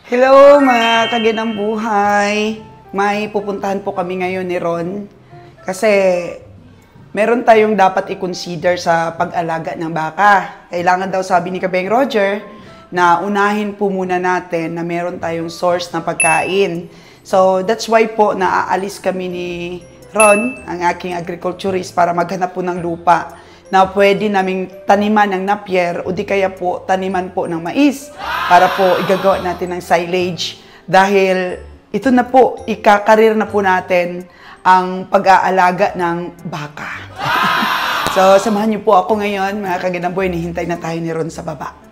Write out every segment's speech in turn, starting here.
Hello mga kaginang buhay! May pupuntahan po kami ngayon ni Ron kasi meron tayong dapat i-consider sa pag-alaga ng baka. Kailangan daw, sabi ni Kabeng Roger, na unahin po muna natin na meron tayong source ng pagkain. So that's why po naaalis kami ni Ron, ang aking agriculturist, para maghanap po ng lupa na pwede naming taniman ng napier o di kaya po taniman po ng mais para po igagawa natin ng silage dahil ito na po, ikakarir na po natin ang pag-aalaga ng baka. So samahan niyo po ako ngayon mga kaginang buhay, nihintay na tayo ni Ron sa baba.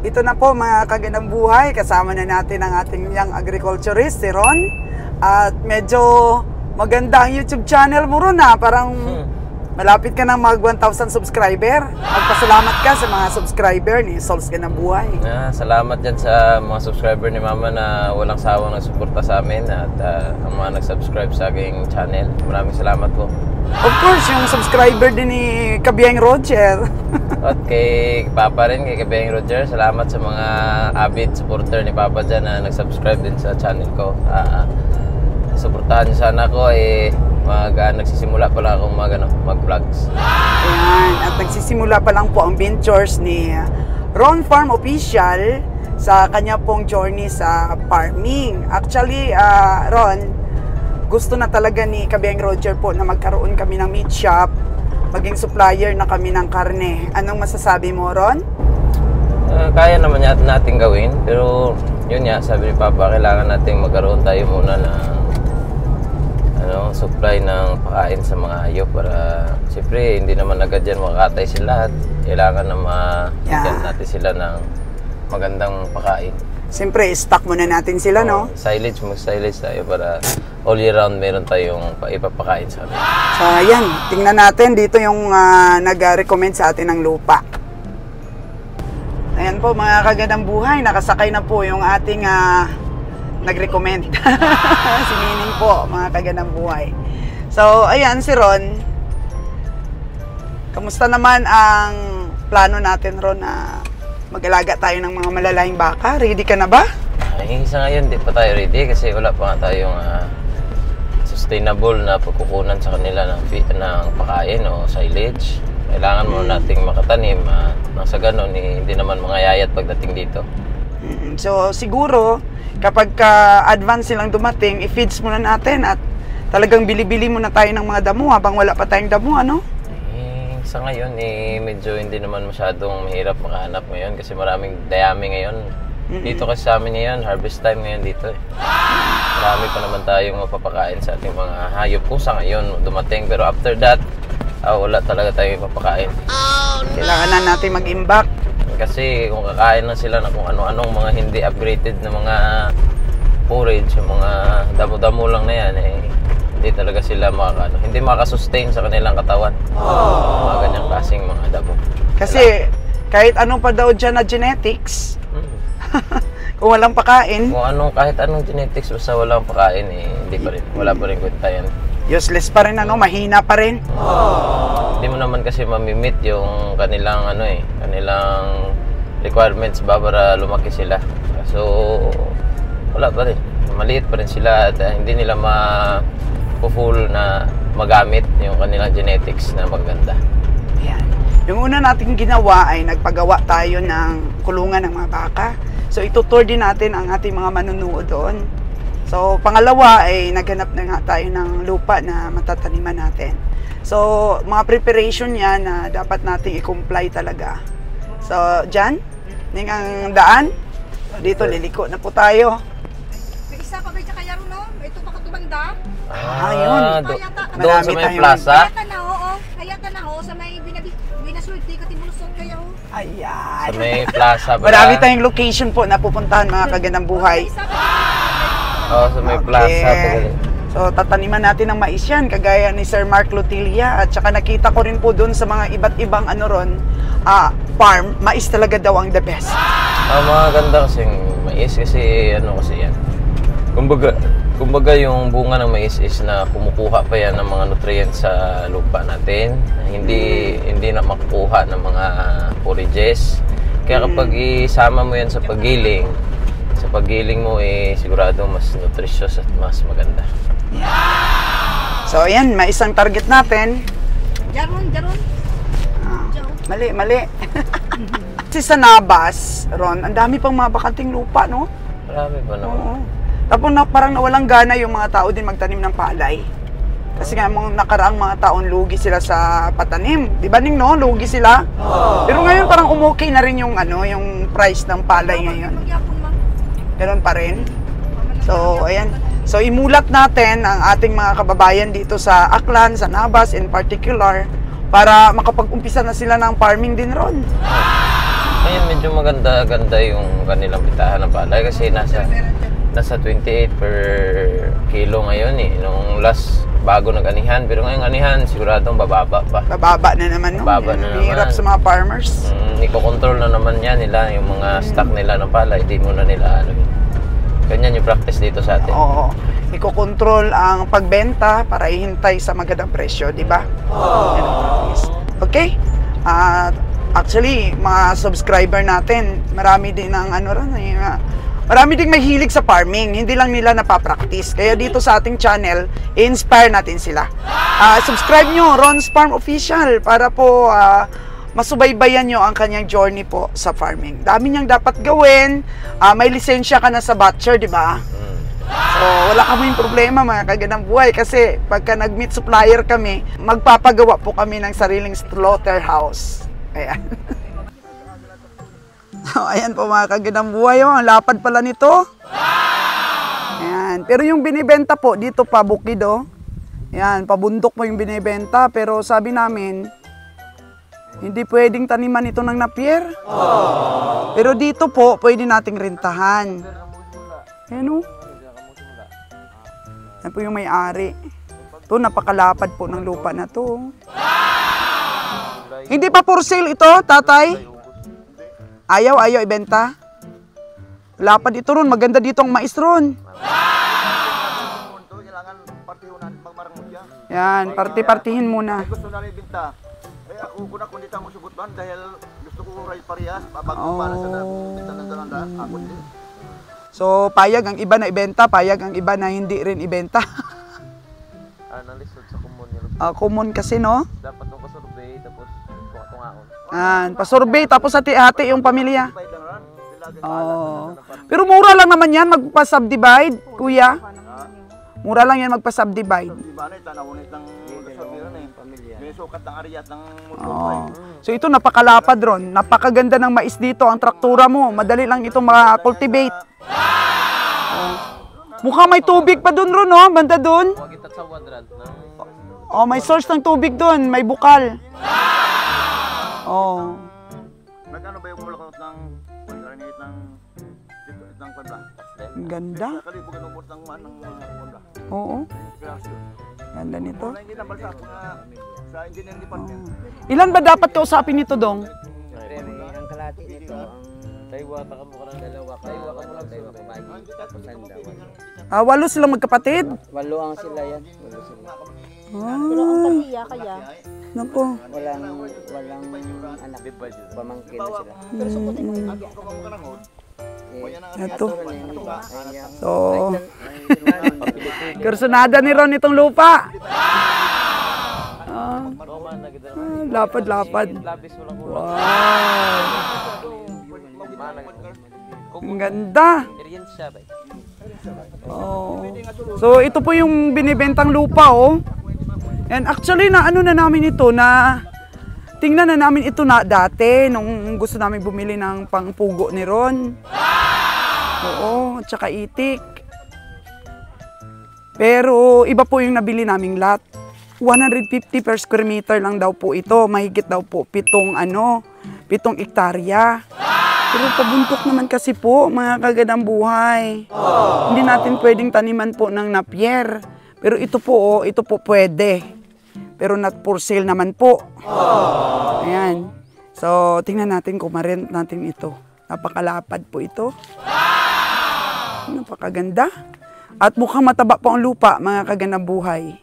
Ito na po mga kaganang buhay, kasama na natin ang ating young agriculturist, si Ron. At medyo maganda ang YouTube channel mo, Ron, ha? Parang malapit ka na mag 1,000 subscriber. Magpasalamat ka sa mga subscriber ni Sols Ganang Buhay. Salamat dyan sa mga subscriber ni Mama na walang sawang nagsuporta sa amin at ang mga nag-subscribe sa aking channel. Maraming salamat po. Of course, yung subscriber din ni Kabeng Roger. At kay Papa rin, kay Kabeng Roger, salamat sa mga avid supporter ni Papa dyan na nag-subscribe din sa channel ko. Suportahan niyo sana ako, nagsisimula pa lang akong mag-vlogs. Ayan, at nagsisimula pa lang po ang ventures ni Ron Farm Official sa kanya pong journey sa farming. Actually, Ron, gusto na talaga ni Kabeng Roger po na magkaroon kami ng meat shop, maging supplier na kami ng karne. Anong masasabi mo, Ron? Kaya naman natin gawin, pero yun nga, sabi ni Papa, kailangan natin magkaroon tayo muna ng supply ng pagkain sa mga hayop para siyempre hindi naman agad yan makakatay sila at kailangan na magyan natin sila ng magandang pagkain. Siyempre, stock muna natin sila, no? Silage tayo para all year round meron tayong ipapakain sa amin. So, ayan. Tingnan natin. Dito yung nag-recommend sa atin ng lupa. Ayan po, mga kagandang buhay. Nakasakay na po yung ating nag-recommend. Si Nining po, mga kagandang buhay. So, ayan, si Ron. Kamusta naman ang plano natin, Ron, na mag-alaga tayo ng mga malalayang baka? Ready ka na ba? Sa ngayon, di pa tayo ready kasi wala pa nga tayong sustainable na pagkukunan sa kanila ng pakain o silage. Kailangan mo nating makatanim nang sa ganun, hindi naman mangayayat pagdating dito. So, siguro, kapag advance silang dumating, i-feeds muna natin at talagang bili-bili muna tayo ng mga damo habang wala pa tayong damo, ano? Sa ngayon, medyo hindi naman masyadong mahirap makahanap ngayon kasi maraming dayami ngayon. Dito kasi sa amin ngayon, harvest time ngayon dito. Marami pa naman tayong mapapakain sa ating mga hayop pusa ngayon dumating. Pero after that, wala talaga tayong mapapakain. Kailangan na natin mag-imbak. Kasi kung kakain na sila na kung ano-anong mga hindi upgraded na mga forage, yung mga damo-damo lang na yan, hindi talaga sila hindi makasustain sa kanilang katawan. Mga ganyang klaseng mga damo. Kasi kahit anong pa daw dyan na genetics, kung walang pakain, kahit anong genetics, basta walang pakain, hindi pa rin, wala pa rin kwenta yan. Useless pa rin, mahina pa rin. Hindi mo naman kasi mamimit yung kanilang kanilang requirements para lumaki sila. So wala pa rin, maliit pa rin sila at hindi nila full na magamit yung kanilang genetics na maganda. Ayan. Yung una nating ginawa ay nagpagawa tayo ng kulungan ng mga baka. So itutour din natin ang ating mga manunood doon. So pangalawa ay naghanap na nga tayo ng lupa na matataniman natin. So mga preparation yan na dapat nating i-comply talaga. So dyan, ning ang daan. Dito liliko na po tayo. Isa pa ba kaya ron, no? Ito baka tumanda? Yun. Doon sa may plaza? Kaya ka na ho, sa may binasulti ka timulusot kaya ho. Ayan. Sa may plaza ba? Marami tayong location po na pupuntahan mga kagandang buhay. Sa may plaza. So, tataniman natin ng mais yan, kagaya ni Sir Mark Lutilla. At saka nakita ko rin po dun sa mga iba't ibang farm, mais talaga daw ang the best. Maganda kasing mais kasi kasi yan. Kumbaga yung bunga ng mais is na kumukuha pa yan ng mga nutrients sa lupa natin. Hindi na makukuha ng mga forages. Kaya kapag isama mo yan sa paggiling mo sigurado mas nutritious at mas maganda. So, ayan, may isang target natin. Jaron. Mali. Kasi sa Nabas, Ron, ang dami pang mga bakanting lupa, no? Marami pa naman. Oo. Tapos parang nawalang gana yung mga tao din magtanim ng palay. Kasi nga, mga nakaraang mga taon, lugi sila sa patanim. Di ba, Ning, no? Lugi sila. Pero ngayon, parang umukay na rin yung price ng palay ngayon. Ganun pa rin. So, ayan. So, imulat natin ang ating mga kababayan dito sa Aklan, sa Nabas in particular, para makapag-umpisa na sila ng farming din ron. Ngayon, medyo maganda yung kanilang bitahan ng palay kasi nasa 28 per kilo ngayon Nung last bago nag-anihan, pero ngayong anihan siguradong bababa pa. Bababa na naman, no? Bababa na naman. Hirap sa mga farmers. Iko-control na naman nila yung mga stock nila ng palay, hindi muna nila ganyan yung practice dito sa atin. Oo. Iko-control ang pagbenta para ihintay sa magandang presyo, di ba? Okay? Actually, mga subscriber natin, marami din ang marami ding mahilig sa farming, hindi lang nila napapractice. Kaya dito sa ating channel, i-inspire natin sila. Subscribe nyo, Ron's Farm Official, para po masubaybayan nyo ang kanyang journey po sa farming. Dami niyang dapat gawin. May lisensya ka na sa butcher, di ba? So, wala kaming problema mga kaganang buhay kasi pagka nag-meat supplier kami, magpapagawa po kami ng sariling slaughterhouse. Ayan. So, ayan po mga kaganang buhay. Ang lapad pala nito. Ayan. Pero yung binibenta po, dito pa bukid. Ayan, pabundok po yung binibenta. Pero sabi namin, hindi pwedeng taniman ito ng napier. Pero dito po, pwede nating rentahan. Ayan o. Yan po yung may-ari. Ito, napakalapad po ng lupa na to. Hindi pa for sale ito, tatay? Ayaw ibenta? Lapad ito ron, maganda dito ang mais ron. Yan, partihin muna. Gusto na ibenta. Ako kuna kundi ta mo subutan dahil gusto ko ray parehas bago para sa benta ng dalanda ako din. So payag ang iba na ibenta, payag ang iba na hindi rin ibenta. Nalisod sa common yun. Common kasi, no? Dapat nung pasurvey tapos tungaon. Pasurvey tapos hati-hati yung pamilya. Pero mura lang naman yan magpa-subdivide, kuya. Mura lang yan magpa-subdivide. So ito napakalapad ron, napakaganda ng mais dito, ang traktura mo, madali lang itong ma-cultivate. Mukhang may tubig pa dun ron, no? Banda dun. May source ng tubig dun, may bukal. Nagano ba yung mulakot ng kwadra? Ganda. Oo. Ganda nito. Ilan ba dapat kausapin nito, Dong? Ang kalati nito, Taywata ka mo ka ng dalawa. Taywata ka mo lang tayo kabayi. Tapos sanda. 8 silang magkapatid? 8 ang sila yan. 8 sila. Pero ang pamilya kaya? Naku. Walang anak. Pamangkin na sila. Ito. So, kursunada ni Ron itong lupa. Lapad-lapad. Wow. Ang ganda. So, ito po yung binibentang lupa, And actually, na namin ito na tingnan na namin ito na dati nung gusto namin bumili ng pangpugo ni Ron. Oo, at saka itik. Pero iba po yung nabili naming lot. 150 per square meter lang daw po ito. Mahigit daw po 7 hektarya. Pero pabuntok naman kasi po, mga kagandang buhay. Hindi natin pwedeng taniman po ng napier. Pero ito po pwede. Pero not for sale naman po. Ayan. So, tingnan natin kung ma-rent natin ito. Napakalapad po ito. Napakaganda. At mukhang mataba po ang lupa, mga kagandang buhay.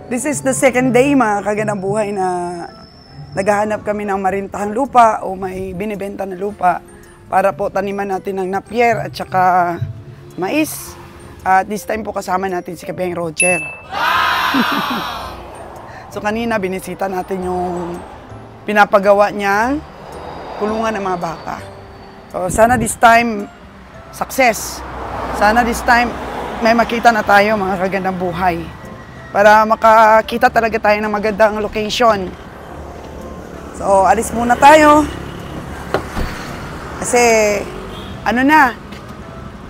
This is the second day, mga kagandang buhay, na naghahanap kami ng marintahang lupa o may binibenta na lupa para po taniman natin ng napier at saka mais. At this time po kasama natin si Kabeng Roger. So kanina binisita natin yung pinapagawa niyang kulungan ng mga baka. So sana this time success. Sana this time may makita na tayo, mga kagandang buhay. Para makakita talaga tayo ng magandang location. So alis muna tayo. Kasi ano na,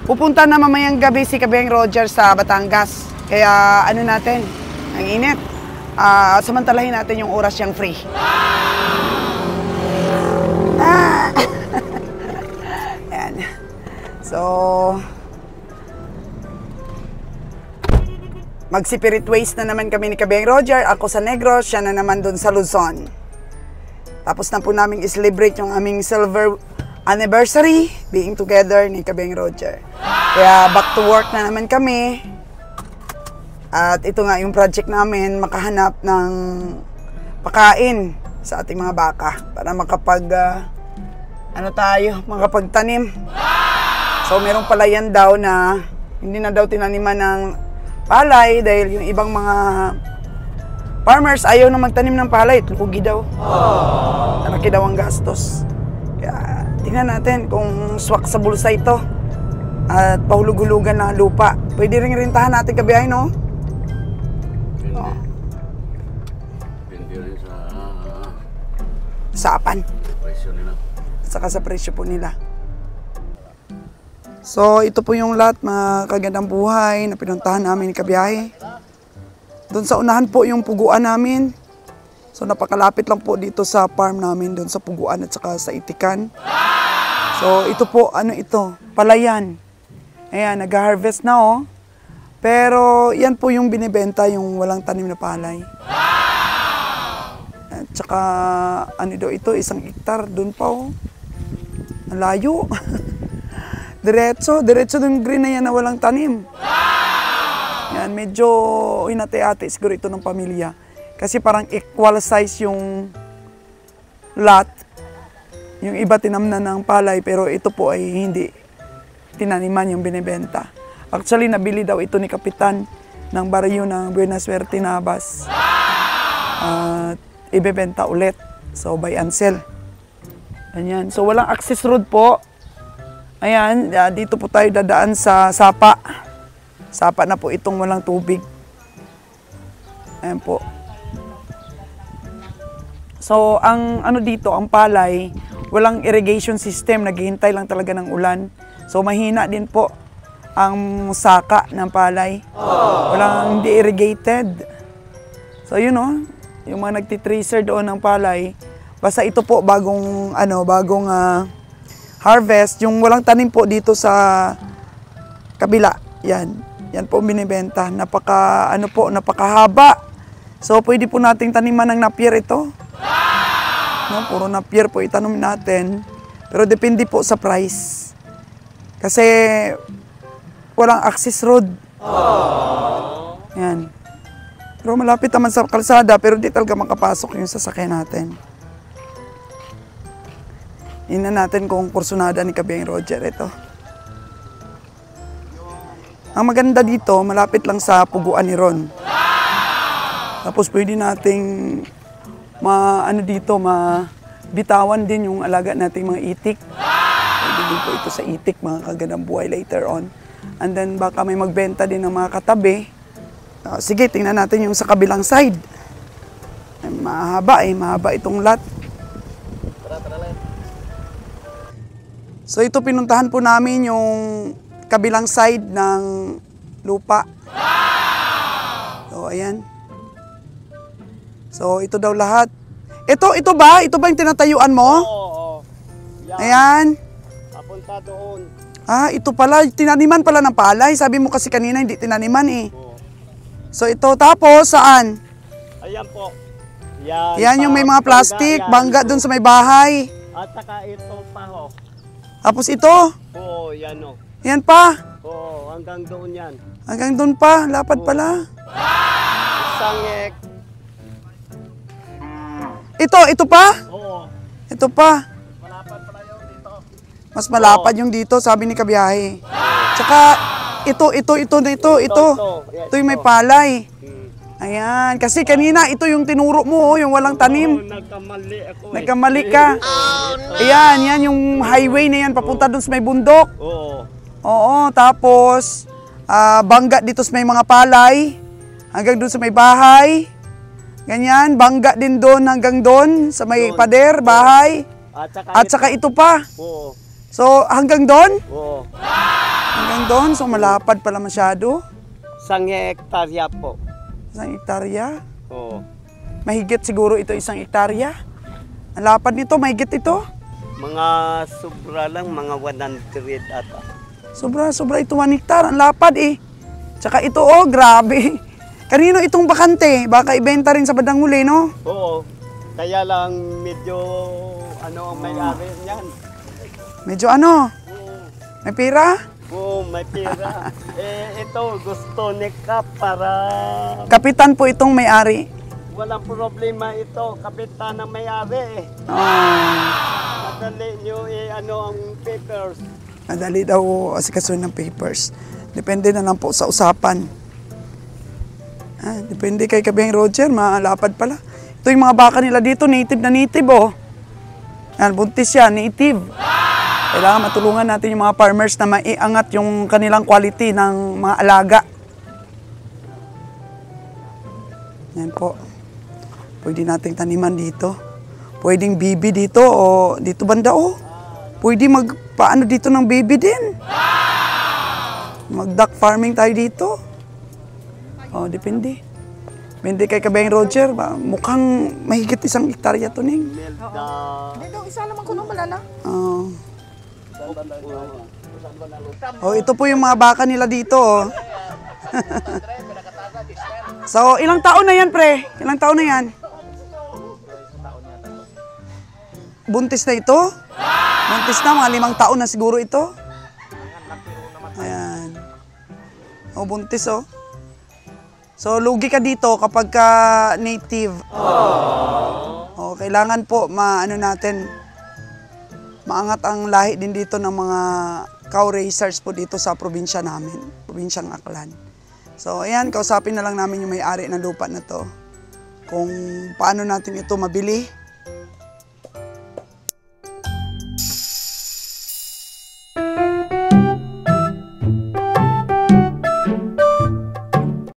pupunta na mamayang gabi si Kabeng Roger sa Batangas. Kaya ano natin, ang init. Samantalahin natin yung oras siyang free. Ayan. So, mag-spirit waste na naman kami ni Kabeng Roger. Ako sa Negros, siya na naman dun sa Luzon. Tapos na po namin i-celebrate yung aming silver anniversary being together ni Kabeng Roger. Kaya back to work na naman kami. At ito nga yung project namin, makahanap ng pakain sa ating mga baka para makapagtanim. So merong palayan daw na hindi na daw tinaniman ng palay dahil yung ibang mga farmers ayaw na magtanim ng palay, lugi daw. Malaki daw ang gastos. Kaya tingnan natin kung swak sa bulsa ito at pahulug-hulugan ng lupa. Pwede rin rintahan natin kabiyahe, no? Depende rin Sa apan. presyo nila. Saka sa presyo po nila. So, ito po yung lot, mga kagandang buhay na pinuntahan namin ni kabiyahe. Doon sa unahan po yung puguan namin. So, napakalapit lang po dito sa farm namin, doon sa puguan at saka sa itikan. So, ito po, palayan. Ayan, nag-harvest na, oh. Pero, yan po yung binibenta, yung walang tanim na palay. At saka, ito, 1 hektar, doon pa, oh. Ang layo. Diretso yung green na yan na walang tanim. Yan, medyo hinati-hati siguro ito ng pamilya. Kasi parang equal size yung lot. Yung iba tinamnan ng palay, pero ito po ay hindi tinaniman yung binibenta. Actually, nabili daw ito ni Kapitan ng baryo ng Buena Suerte Navas. At ibebenta ulit. So, buy and sell. Ayan. So, walang access road po. Ayan, dito po tayo dadaan sa sapa. Sapa na po itong walang tubig. Ayan po. So, ang dito, ang palay, walang irrigation system. Naghihintay lang talaga ng ulan. So, mahina din po ang saka ng palay. Walang hindi irrigated. So, yun o. Yung mga nagtitracer doon ng palay. Basta ito po bagong harvest. Yung walang tanim po dito sa kabila. Yan. Yan po binibenta. Napakahaba. So, pwede po nating taniman ng napier ito. No, puro napier po itanim natin. Pero depende po sa price. Kasi walang access road. Yan. Pero malapit naman sa kalsada, pero di talaga makapasok yung sasakyan natin. Tingnan natin kung kursunada ni Kabeng Roger ito. Ang maganda dito, malapit lang sa puguan ni Ron. Tapos pwede nating bitawan din yung alaga nating mga itik. Pwede din po ito sa itik, mga kagandang buhay later on. And then baka may magbenta din ng mga katabi. Sige, tingnan natin yung sa kabilang side. Mahaba itong lot. So ito pinuntahan po namin yung kabilang side ng lupa. So ayan. So ito daw lahat. Ito ba? Ito ba yung tinatayuan mo? Oo. Ayan. Papunta doon. Ah, ito pala, tinaniman pala ng palay. Sabi mo kasi kanina hindi tinaniman eh. Oo. So ito, tapos saan? Ayan po. Yan, Yan yung may mga plastic, bangga dun sa may bahay. At saka ito pa ho. Tapos ito, Oo, yan o. yan pa. Oo, hanggang doon yan. Hanggang dun pa, lapad pala. Isang Ito pa? Oo. Ito pa. Malapad pala yun dito. Mas malapad yung dito, sabi ni Kabiyahe. Tsaka, ito. Ito yung may palay. Ayan, kasi kanina ito yung tinuro mo, yung walang tanim. Nagkamali ako eh. Nagkamali ka. Ayan, yan yung highway na yan, papunta dun sa may bundok. Oo. Oo, tapos, bangga dito sa may mga palay, hanggang dun sa may bahay. Ganyan, bangga din doon hanggang doon sa may pader, bahay. At saka ito pa. Oo. So, hanggang doon? Oo. Hanggang doon, so malapad pala masyado. 1 hektarya po. 1 hektarya. Oo. Mahigit siguro ito 1 hektarya. Ang lapad nito, mahigit ito. Mga sobra lang, mga 100 ata. Sobra ito 1 hektar. Ang lapad eh. Tsaka ito, oh, grabe. Kanino itong bakante? Baka ibenta rin sa bandang huli, no? Oo. Kaya lang medyo ano ang may-ari niyan. Medyo ano? Oo. May pira? Oo, may pera. Ito gusto ni Kap para Kapitan po itong may-ari. walang problema ito. Kapitan ang may-ari. Madali nyo ano ang papers. Madali daw asikasuhin ng papers. Depende na lang po sa usapan. Depende kay Kabihang Roger, malapad pala. Ito yung mga baka nila dito, native na native, oh. Yan, buntis yan, native. Kailangan matulungan natin yung mga farmers na maiangat yung kanilang quality ng mga alaga. Yan po. Pwede nating taniman dito. Pwedeng bibi dito o dito banda, oh. Pwede magpaano dito ng bibi din. Mag-duck farming tayo dito. Oh, depende. Depende kay Kabihang Roger. Mukhang mahigit 1 hektarya to, Ning. Hindi daw, isa naman ko nung malala. Oh, ito po yung mga baka nila dito, oh. So, ilang taon na yan, pre? Ilang taon na yan? Buntis na ito? Buntis na, mga 5 taon na siguro ito. Ayan. Oh, buntis, oh. So, lugi ka dito kapag ka native. Oh, kailangan po maano natin, maangat ang lahi din dito ng mga cow raisers po dito sa probinsya namin, probinsyang Aklan. So, ayan, kausapin na lang namin yung may-ari ng lupa na to. Kung paano natin ito mabili